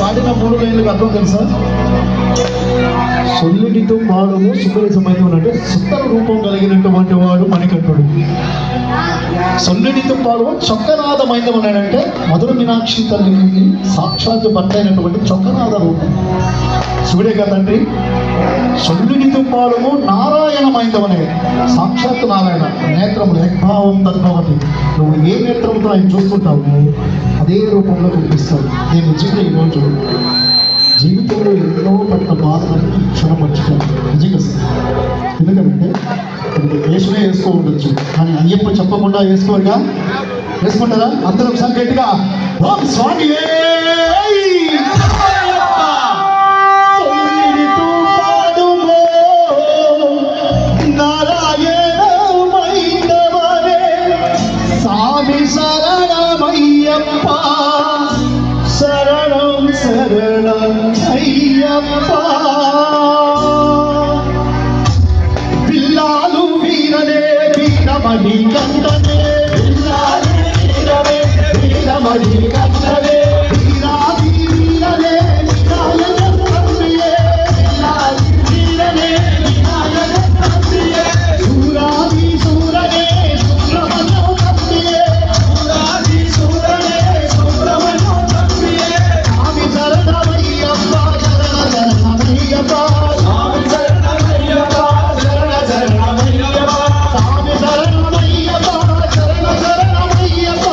పాడిన 3 లైన్లకు అర్థం తెలుసా? సొల్లుడితో పాడము సుఖరసమైన అంటే సుత్తర రూపం కలిగినటువంటి వాడు మణికంఠుడు. సొల్లుడితో పాడు చొక్కనాదమైనవనంటే మధుర మీనాక్షి తల్లికి సాక్షాత్ భర్త అయినటువంటి చొక్కనాద రూపం శివుడే కదండి. సొల్లుడితో పాడము నారాయణమైందవనే సాక్షాత్ నారాయణ. నేత్రములు యగ్భావం తద్భవతి. నువ్వు ఏ నేత్రంతో ఆయన చూస్తుంటావు అదే రూపంలో కనిపిస్తావు. నేను నిజంగా ఈరోజు జీవితంలో ఎన్నో పట్ల బాధలను క్షణం మర్చిపోయాను నిజంగా. ఎందుకంటే వేషమే వేసుకో ఉండొచ్చు కానీ అయ్యప్ప చెప్పకుండా వేసుకోరుగా. వేసుకుంటారా? అందరూ ఒకసారి గట్టిగా ఓం స్వామి స్వామి శరణమయ్యప్ప శరణం శరణం అయ్యప్ప. పిల్లాలు వీరనే వీరమణి కందనే పిల్లాలు వీరనే వీరమణి కందనే వీరాది వీరనే వినాయక తండ్రియే పిల్లాది వీరనే వినాయక తండ్రియే సూరాది సూరనే సుబ్రహ్మణ్య తండ్రియే సూరాది సూరనే సుబ్రహ్మణ్య తండ్రియే. స్వామి శరణమయ్యప్ప శరణ శరణమయ్యప్ప స్వామి శరణమయ్యప్ప శరణ శరణమయ్యప్ప స్వామి శరణమయ్యప్ప శరణ శరణమయ్యప్ప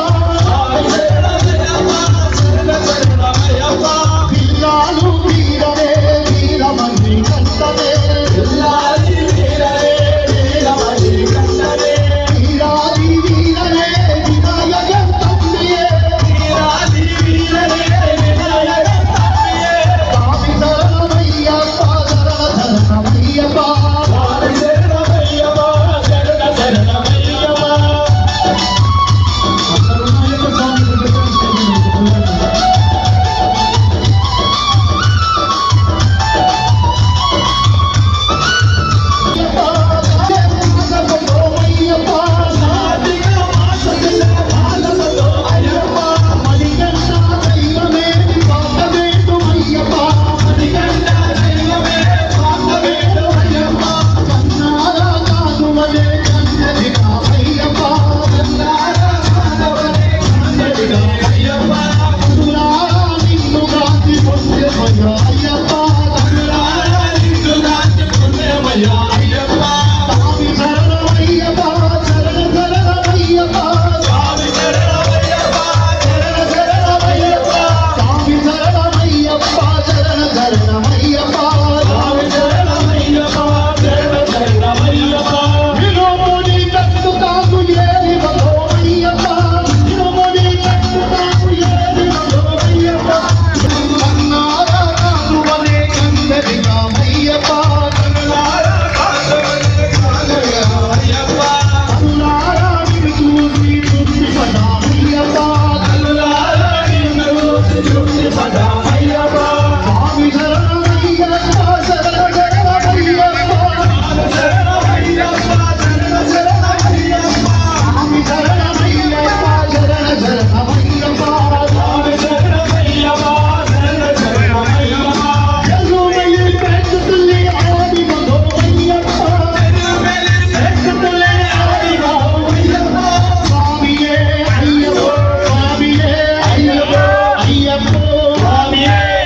స్వామి శరణమయ్యప్ప శరణ శరణమయ్యప్ప. పిల్లాలు వీరనే వీరమణి కందనే పిల్లాది వీరనే వీరమణి కందనే వీరాది వీరనే వినాయక తండ్రియే వీరాది వీరనే వినాయక తండ్రియే. స్వామి శరణమయ్యప్ప శరణ శరణమయ్యప్ప స్వామి శరణమయ్యప్ప శరణ శరణమయ్యప్ప. Swami